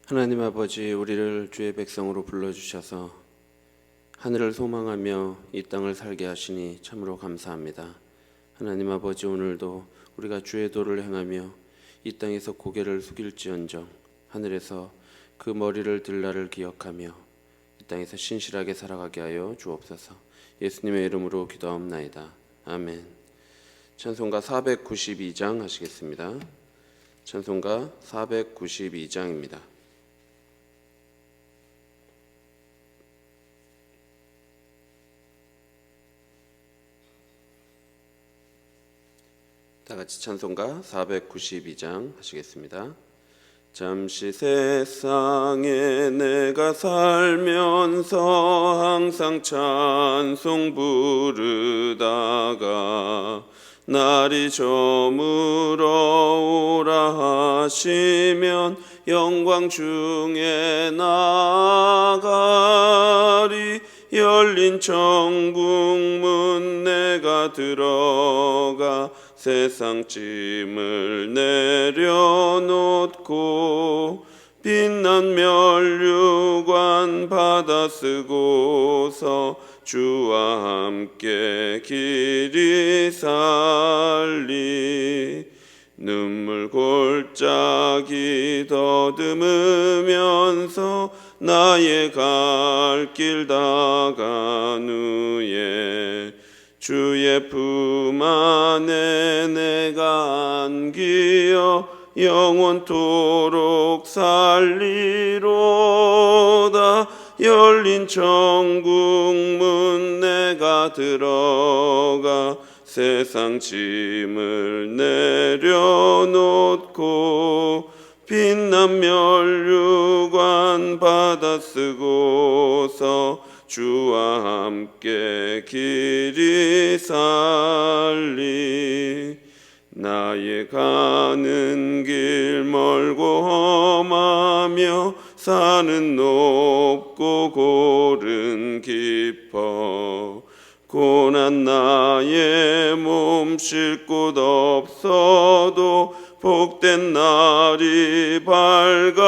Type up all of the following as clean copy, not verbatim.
하나님 아버지, 우리를 주의 백성으로 불러주셔서 하늘을 소망하며 이 땅을 살게 하시니 참으로 감사합니다. 하나님 아버지, 오늘도 우리가 주의 도를 행하며 이 땅에서 고개를 숙일지언정 하늘에서 그 머리를 들 날을 기억하며 이 땅에서 신실하게 살아가게 하여 주옵소서. 예수님의 이름으로 기도하옵나이다. 아멘. 찬송가 492장 하시겠습니다. 찬송가 492장입니다. 다 같이 찬송가 492장 하시겠습니다. 잠시 세상에 내가 살면서 항상 찬송 부르다가 날이 저물어 오라 하시면 영광 중에 나가리. 열린 천국문 내가 들어가 세상 짐을 내려놓고 빛난 면류관 받아 쓰고서 주와 함께 길이 살리. 눈물 골짜기 더듬으면서 나의 갈 길 다간 후에 주의 품 안에 내가 안기어 영원토록 살리로다. 열린 천국문 내가 들어가 세상 짐을 내려놓고 빛난 면류관 받아 쓰고서 주와 함께 길이 살리. 나의 가는 길 멀고 험하며 산은 높고 골은 깊어 고난 나의 몸 쉴 곳 없어도 복된 날이 밝아오리.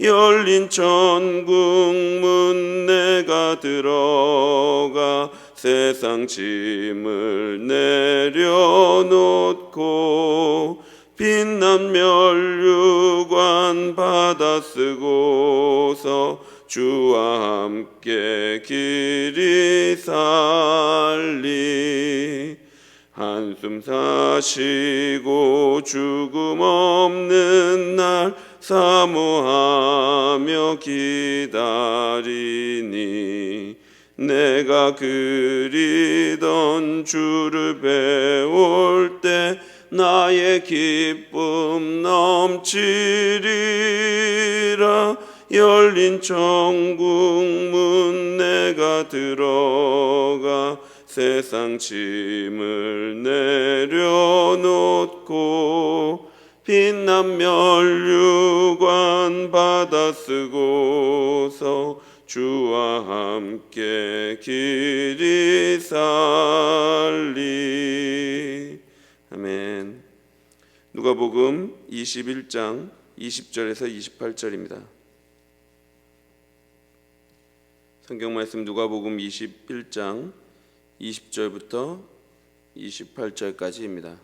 열린 천국문 내가 들어가 세상 짐을 내려놓고 빛난 면류관 받아 쓰고서 주와 함께 길이 살리. 한숨 사시고 죽음 없는 날 사모하며 기다리니 내가 그리던 주를 배울 때 나의 기쁨 넘치리라. 열린 천국문 내가 들어가 세상 짐을 내려놓고 빛난 면류관 받아 쓰고서 주와 함께 길이 살리. 아멘. 누가복음 21장 20절에서 28절입니다. 성경 말씀 누가복음 21장 20절부터 28절까지입니다.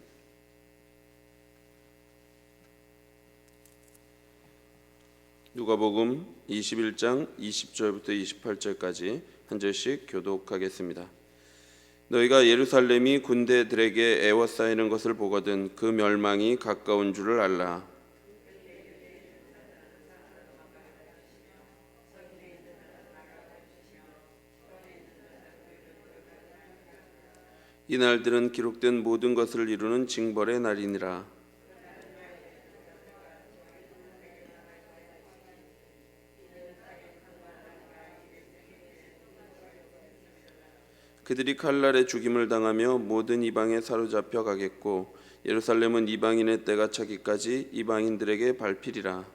누가복음 21장 20절부터 28절까지 한 절씩 교독하겠습니다. 너희가 예루살렘이 군대들에게 애워싸이는 것을 보거든 그 멸망이 가까운 줄을 알라. 이 날들은 기록된 모든 것을 이루는 징벌의 날이니라. 그들이 칼날에 죽임을 당하며 모든 이방에 사로잡혀 가겠고 예루살렘은 이방인의 때가 차기까지 이방인들에게 밟히리라.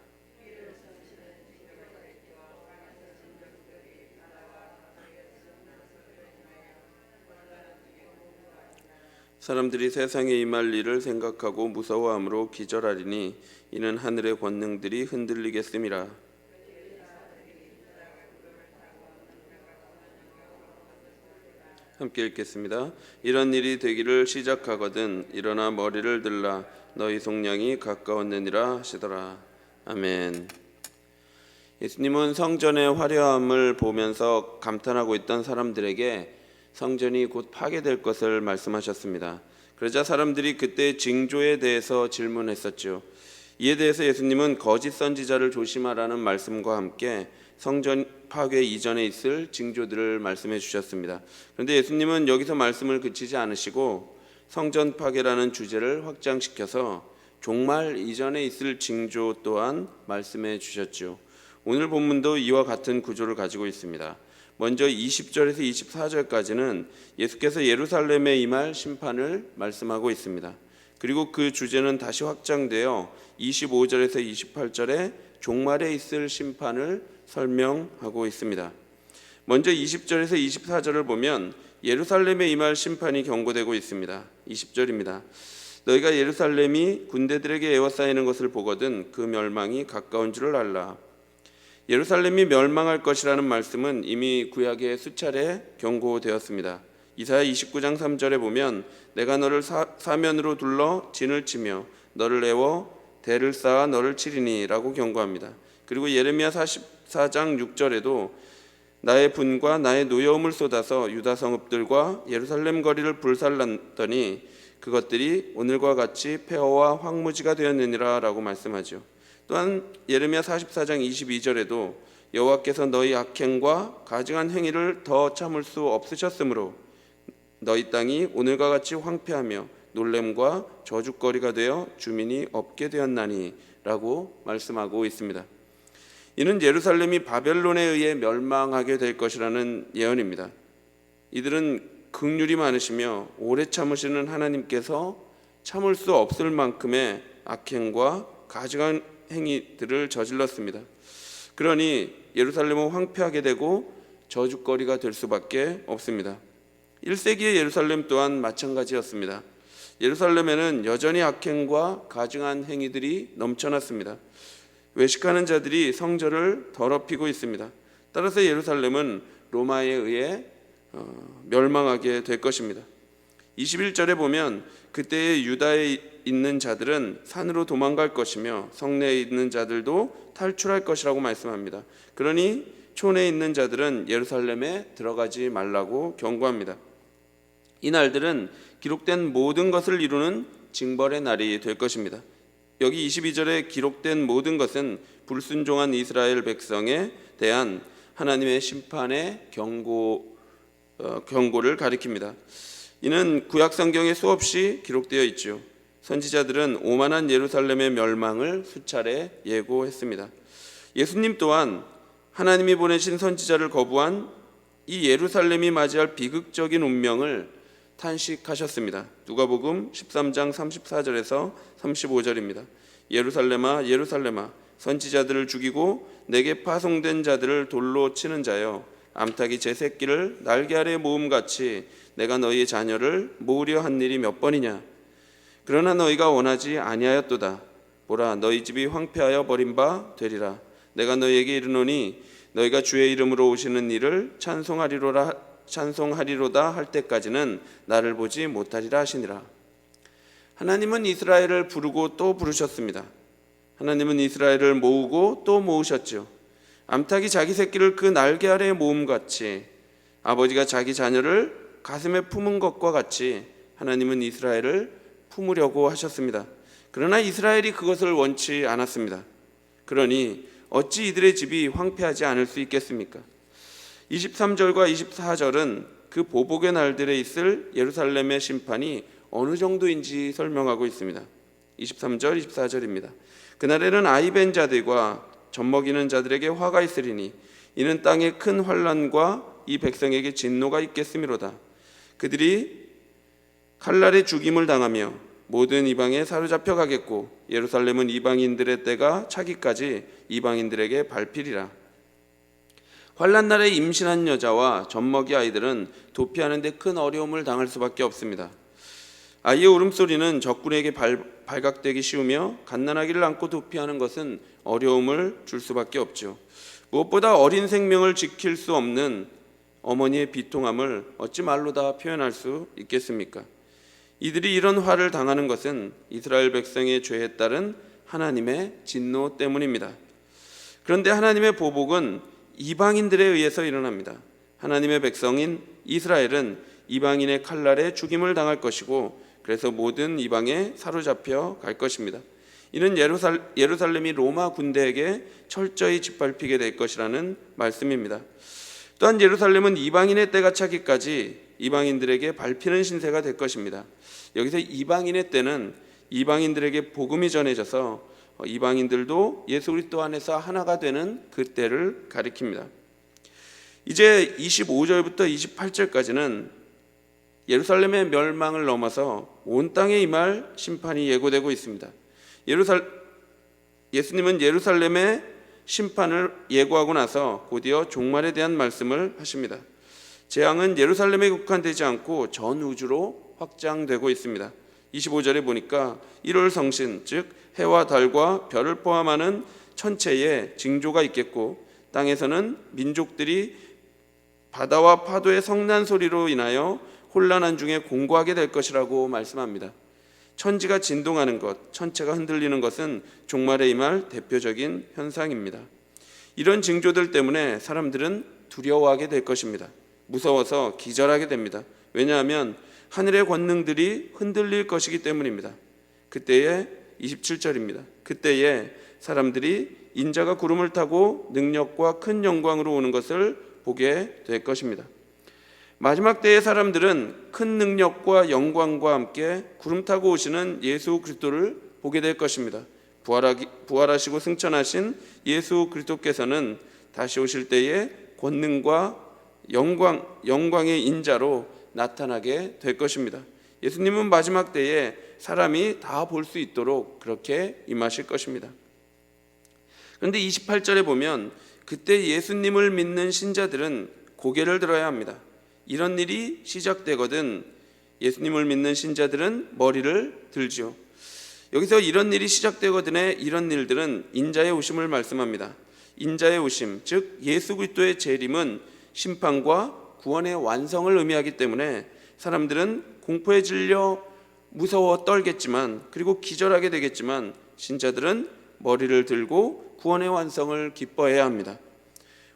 사람들이 세상에 임할 일을 생각하고 무서워함으로 기절하리니 이는 하늘의 권능들이 흔들리겠음이라. 함께 읽겠습니다. 이런 일이 되기를 시작하거든 일어나 머리를 들라 너희 속량이 가까웠느니라 하시더라. 아멘. 예수님은 성전의 화려함을 보면서 감탄하고 있던 사람들에게 성전이 곧 파괴될 것을 말씀하셨습니다. 그러자 사람들이 그때 징조에 대해서 질문했었죠. 이에 대해서 예수님은 거짓 선지자를 조심하라는 말씀과 함께 성전 파괴 이전에 있을 징조들을 말씀해 주셨습니다. 그런데 예수님은 여기서 말씀을 그치지 않으시고 성전 파괴라는 주제를 확장시켜서 종말 이전에 있을 징조 또한 말씀해 주셨죠. 오늘 본문도 이와 같은 구조를 가지고 있습니다. 먼저 20절에서 24절까지는 예수께서 예루살렘에 임할 심판을 말씀하고 있습니다. 그리고 그 주제는 다시 확장되어 25절에서 28절에 종말에 있을 심판을 설명하고 있습니다. 먼저 20절에서 24절을 보면 예루살렘에 임할 심판이 경고되고 있습니다. 20절입니다. 너희가 예루살렘이 군대들에게 에워싸이는 것을 보거든 그 멸망이 가까운 줄을 알라. 예루살렘이 멸망할 것이라는 말씀은 이미 구약에 수차례 경고되었습니다. 이사야 29장 3절에 보면 내가 너를 사면으로 둘러 진을 치며 너를 에워 대를 쌓아 너를 치리니 라고 경고합니다. 그리고 예레미야 44장 6절에도 나의 분과 나의 노여움을 쏟아서 유다 성읍들과 예루살렘 거리를 불살랐더니 그것들이 오늘과 같이 폐허와 황무지가 되었느니라 라고 말씀하죠. 또한 예레미야 44장 22절에도 여호와께서 너희 악행과 가증한 행위를 더 참을 수 없으셨으므로 너희 땅이 오늘과 같이 황폐하며 놀램과 저주거리가 되어 주민이 없게 되었나니 라고 말씀하고 있습니다. 이는 예루살렘이 바벨론에 의해 멸망하게 될 것이라는 예언입니다. 이들은 긍휼이 많으시며 오래 참으시는 하나님께서 참을 수 없을 만큼의 악행과 가증한 행위들을 저질렀습니다. 그러니 예루살렘은 황폐하게 되고 저주거리가 될 수밖에 없습니다. 1세기의 예루살렘 또한 마찬가지였습니다. 예루살렘에는 여전히 악행과 가증한 행위들이 넘쳐났습니다. 외식하는 자들이 성전을 더럽히고 있습니다. 따라서 예루살렘은 로마에 의해 멸망하게 될 것입니다. 21절에 보면 그때의 유다에 있는 자들은 산으로 도망갈 것이며 성내에 있는 자들도 탈출할 것이라고 말씀합니다. 그러니 촌에 있는 자들은 예루살렘에 들어가지 말라고 경고합니다. 이 날들은 기록된 모든 것을 이루는 징벌의 날이 될 것입니다. 여기 22절에 기록된 모든 것은 불순종한 이스라엘 백성에 대한 하나님의 심판의 경고를 가리킵니다. 이는 구약 성경에 수없이 기록되어 있죠. 선지자들은 오만한 예루살렘의 멸망을 수차례 예고했습니다. 예수님 또한 하나님이 보내신 선지자를 거부한 이 예루살렘이 맞이할 비극적인 운명을 탄식하셨습니다. 누가복음 13장 34절에서 35절입니다. 예루살렘아 예루살렘아 선지자들을 죽이고 내게 파송된 자들을 돌로 치는 자여 암탉이 제 새끼를 날개 아래 모음같이 내가 너희의 자녀를 모으려 한 일이 몇 번이냐. 그러나 너희가 원하지 아니하였도다. 보라 너희 집이 황폐하여 버린 바 되리라. 내가 너희에게 이르노니 너희가 주의 이름으로 오시는 이를 찬송하리로다 할 때까지는 나를 보지 못하리라 하시니라. 하나님은 이스라엘을 부르고 또 부르셨습니다. 하나님은 이스라엘을 모으고 또 모으셨죠. 암탉이 자기 새끼를 그 날개 아래에 모음같이 아버지가 자기 자녀를 가슴에 품은 것과 같이 하나님은 이스라엘을 품으려고 하셨습니다. 그러나 이스라엘이 그것을 원치 않았습니다. 그러니 어찌 이들의 집이 황폐하지 않을 수 있겠습니까? 23절과 24절은 그 보복의 날들에 있을 예루살렘의 심판이 어느 정도인지 설명하고 있습니다. 23절, 24절입니다. 그날에는 아이벤 자들과 젖먹이는 자들에게 화가 있으리니 이는 땅에 큰 환난과 이 백성에게 진노가 있겠음이로다. 그들이 칼날에 죽임을 당하며 모든 이방에 사로잡혀 가겠고 예루살렘은 이방인들의 때가 차기까지 이방인들에게 밟히리라. 환난 날에 임신한 여자와 젖먹이 아이들은 도피하는 데 큰 어려움을 당할 수밖에 없습니다. 아이의 울음소리는 적군에게 발각되기 쉬우며 갓난아기를 안고 도피하는 것은 어려움을 줄 수밖에 없죠. 무엇보다 어린 생명을 지킬 수 없는 어머니의 비통함을 어찌 말로 다 표현할 수 있겠습니까? 이들이 이런 화를 당하는 것은 이스라엘 백성의 죄에 따른 하나님의 진노 때문입니다. 그런데 하나님의 보복은 이방인들에 의해서 일어납니다. 하나님의 백성인 이스라엘은 이방인의 칼날에 죽임을 당할 것이고, 그래서 모든 이방에 사로잡혀 갈 것입니다. 이는 예루살렘이 로마 군대에게 철저히 짓밟히게 될 것이라는 말씀입니다. 또한 예루살렘은 이방인의 때가 차기까지 이방인들에게 밟히는 신세가 될 것입니다. 여기서 이방인의 때는 이방인들에게 복음이 전해져서 이방인들도 예수 그리스도 안에서 하나가 되는 그 때를 가리킵니다. 이제 25절부터 28절까지는 예루살렘의 멸망을 넘어서 온 땅에 임할 심판이 예고되고 있습니다. 예수님은 예루살렘의 심판을 예고하고 나서 곧이어 종말에 대한 말씀을 하십니다. 재앙은 예루살렘에 국한되지 않고 전 우주로 확장되고 있습니다. 25절에 보니까 1월 성신, 즉 해와 달과 별을 포함하는 천체에 징조가 있겠고, 땅에서는 민족들이 바다와 파도의 성난 소리로 인하여 혼란한 중에 공고하게 될 것이라고 말씀합니다. 천지가 진동하는 것, 천체가 흔들리는 것은 종말에 임할 대표적인 현상입니다. 이런 징조들 때문에 사람들은 두려워하게 될 것입니다. 무서워서 기절하게 됩니다. 왜냐하면 하늘의 권능들이 흔들릴 것이기 때문입니다. 그때에 27절입니다. 그때에 사람들이 인자가 구름을 타고 능력과 큰 영광으로 오는 것을 보게 될 것입니다. 마지막 때의 사람들은 큰 능력과 영광과 함께 구름 타고 오시는 예수 그리스도를 보게 될 것입니다. 부활하시고 승천하신 예수 그리스도께서는 다시 오실 때에 권능과 영광의 인자로 나타나게 될 것입니다. 예수님은 마지막 때에 사람이 다 볼 수 있도록 그렇게 임하실 것입니다. 그런데 28절에 보면 그때 예수님을 믿는 신자들은 고개를 들어야 합니다. 이런 일이 시작되거든 예수님을 믿는 신자들은 머리를 들지요. 여기서 이런 일이 시작되거든의 이런 일들은 인자의 오심을 말씀합니다. 인자의 오심, 즉 예수 그리스도의 재림은 심판과 구원의 완성을 의미하기 때문에 사람들은 공포에 질려 무서워 떨겠지만, 그리고 기절하게 되겠지만, 신자들은 머리를 들고 구원의 완성을 기뻐해야 합니다.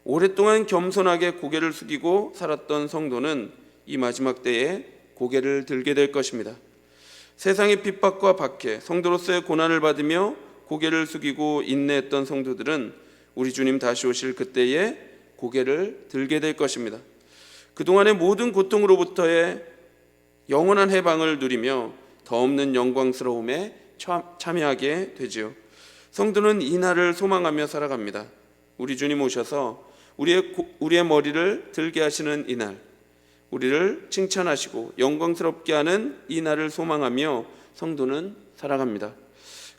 오랫동안 겸손하게 고개를 숙이고 살았던 성도는 이 마지막 때에 고개를 들게 될 것입니다. 세상의 핍박과 박해, 성도로서의 고난을 받으며 고개를 숙이고 인내했던 성도들은 우리 주님 다시 오실 그때에 고개를 들게 될 것입니다. 그동안의 모든 고통으로부터의 영원한 해방을 누리며 더 없는 영광스러움에 참여하게 되지요. 성도는 이 날을 소망하며 살아갑니다. 우리 주님 오셔서 우리의 머리를 들게 하시는 이 날, 우리를 칭찬하시고 영광스럽게 하는 이 날을 소망하며 성도는 살아갑니다.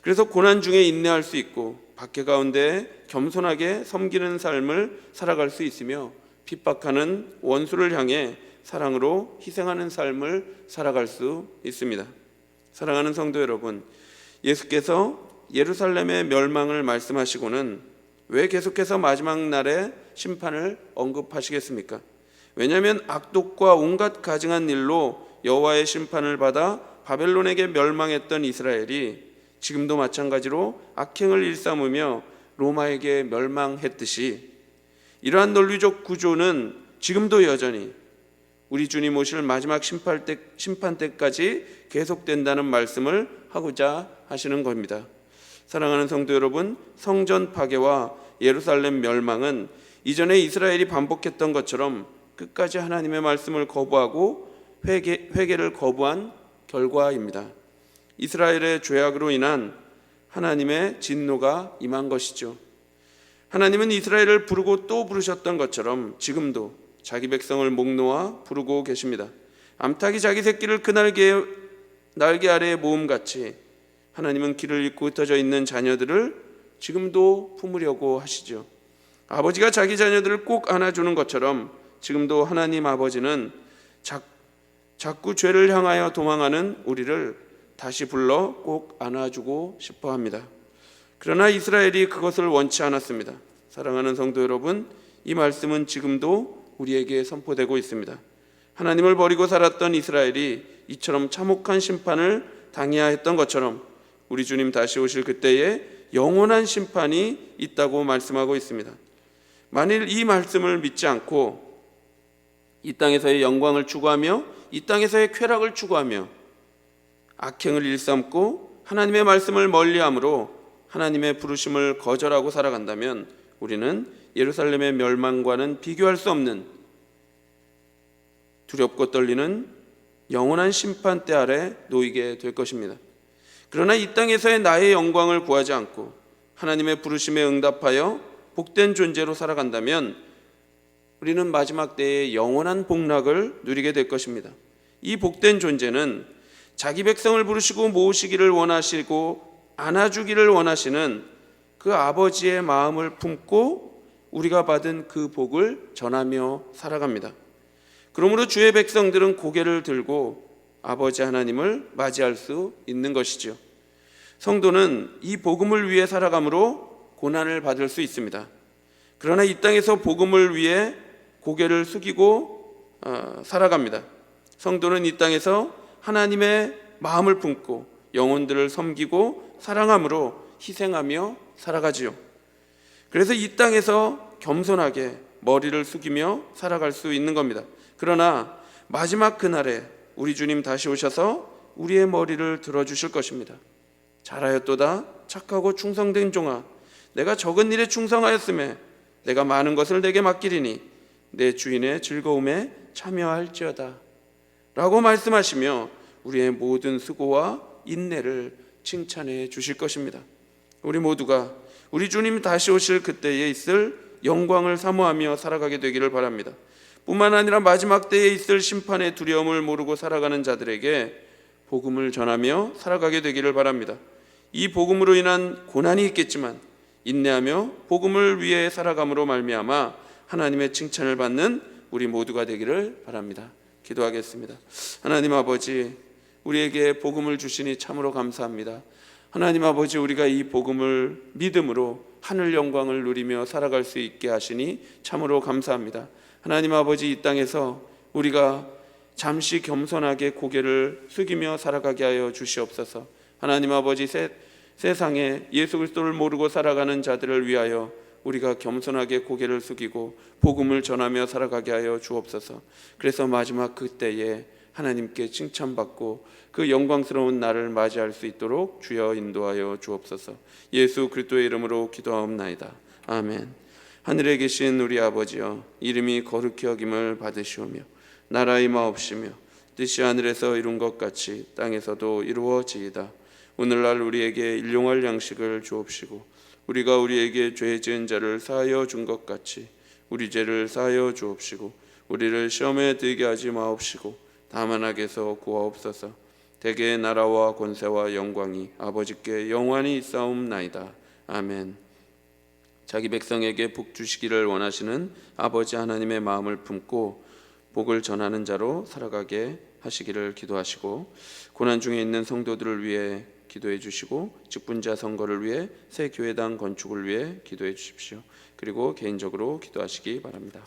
그래서 고난 중에 인내할 수 있고 박해 가운데 겸손하게 섬기는 삶을 살아갈 수 있으며 핍박하는 원수를 향해 사랑으로 희생하는 삶을 살아갈 수 있습니다. 사랑하는 성도 여러분, 예수께서 예루살렘의 멸망을 말씀하시고는 왜 계속해서 마지막 날의 심판을 언급하시겠습니까? 왜냐하면 악독과 온갖 가증한 일로 여호와의 심판을 받아 바벨론에게 멸망했던 이스라엘이 지금도 마찬가지로 악행을 일삼으며 로마에게 멸망했듯이 이러한 논리적 구조는 지금도 여전히 우리 주님 오실 마지막 심판 때까지 계속된다는 말씀을 하고자 하시는 겁니다. 사랑하는 성도 여러분, 성전 파괴와 예루살렘 멸망은 이전에 이스라엘이 반복했던 것처럼 끝까지 하나님의 말씀을 거부하고 회개를 거부한 결과입니다. 이스라엘의 죄악으로 인한 하나님의 진노가 임한 것이죠. 하나님은 이스라엘을 부르고 또 부르셨던 것처럼 지금도 자기 백성을 목 놓아 부르고 계십니다. 암탉이 자기 새끼를 그 날개 아래에 모음같이 하나님은 길을 잃고 흩어져 있는 자녀들을 지금도 품으려고 하시죠. 아버지가 자기 자녀들을 꼭 안아주는 것처럼 지금도 하나님 아버지는 자꾸 죄를 향하여 도망하는 우리를 다시 불러 꼭 안아주고 싶어 합니다. 그러나 이스라엘이 그것을 원치 않았습니다. 사랑하는 성도 여러분, 이 말씀은 지금도 우리에게 선포되고 있습니다. 하나님을 버리고 살았던 이스라엘이 이처럼 참혹한 심판을 당해야 했던 것처럼 우리 주님 다시 오실 그때에 영원한 심판이 있다고 말씀하고 있습니다. 만일 이 말씀을 믿지 않고 이 땅에서의 영광을 추구하며 이 땅에서의 쾌락을 추구하며 악행을 일삼고 하나님의 말씀을 멀리함으로 하나님의 부르심을 거절하고 살아간다면 우리는 예루살렘의 멸망과는 비교할 수 없는 두렵고 떨리는 영원한 심판대 아래 놓이게 될 것입니다. 그러나 이 땅에서의 나의 영광을 구하지 않고 하나님의 부르심에 응답하여 복된 존재로 살아간다면 우리는 마지막 때에 영원한 복락을 누리게 될 것입니다. 이 복된 존재는 자기 백성을 부르시고 모으시기를 원하시고 안아주기를 원하시는 그 아버지의 마음을 품고 우리가 받은 그 복을 전하며 살아갑니다. 그러므로 주의 백성들은 고개를 들고 아버지 하나님을 맞이할 수 있는 것이지요. 성도는 이 복음을 위해 살아감으로 고난을 받을 수 있습니다. 그러나 이 땅에서 복음을 위해 고개를 숙이고 살아갑니다. 성도는 이 땅에서 하나님의 마음을 품고 영혼들을 섬기고 사랑함으로 희생하며 살아가지요. 그래서 이 땅에서 겸손하게 머리를 숙이며 살아갈 수 있는 겁니다. 그러나 마지막 그날에 우리 주님 다시 오셔서 우리의 머리를 들어주실 것입니다. 잘하였도다 착하고 충성된 종아, 내가 적은 일에 충성하였음에 내가 많은 것을 내게 맡기리니 내 주인의 즐거움에 참여할지어다 라고 말씀하시며 우리의 모든 수고와 인내를 칭찬해 주실 것입니다. 우리 모두가 우리 주님 다시 오실 그때에 있을 영광을 사모하며 살아가게 되기를 바랍니다. 뿐만 아니라 마지막 때에 있을 심판의 두려움을 모르고 살아가는 자들에게 복음을 전하며 살아가게 되기를 바랍니다. 이 복음으로 인한 고난이 있겠지만 인내하며 복음을 위해 살아감으로 말미암아 하나님의 칭찬을 받는 우리 모두가 되기를 바랍니다. 기도하겠습니다. 하나님 아버지, 우리에게 복음을 주시니 참으로 감사합니다. 하나님 아버지, 우리가 이 복음을 믿음으로 하늘 영광을 누리며 살아갈 수 있게 하시니 참으로 감사합니다. 하나님 아버지, 이 땅에서 우리가 잠시 겸손하게 고개를 숙이며 살아가게 하여 주시옵소서. 하나님 아버지, 세상에 예수 그리스도를 모르고 살아가는 자들을 위하여 우리가 겸손하게 고개를 숙이고 복음을 전하며 살아가게 하여 주옵소서. 그래서 마지막 그때에 하나님께 칭찬받고 그 영광스러운 날을 맞이할 수 있도록 주여 인도하여 주옵소서. 예수 그리스도의 이름으로 기도하옵나이다. 아멘. 하늘에 계신 우리 아버지여, 이름이 거룩히 여김을 받으시오며 나라의 마옵시며 뜻이 하늘에서 이룬 것 같이 땅에서도 이루어지이다. 오늘날 우리에게 일용할 양식을 주옵시고 우리가 우리에게 죄 지은 자를 사하여 준 것 같이 우리 죄를 사하여 주옵시고 우리를 시험에 들게 하지 마옵시고 다만 악에서 구하옵소서. 대개의 나라와 권세와 영광이 아버지께 영원히 있사옵나이다. 아멘. 자기 백성에게 복 주시기를 원하시는 아버지 하나님의 마음을 품고 복을 전하는 자로 살아가게 하시기를 기도하시고, 고난 중에 있는 성도들을 위해 기도해 주시고 직분자 선거를 위해 새 교회당 건축을 위해 기도해 주십시오. 그리고 개인적으로 기도하시기 바랍니다.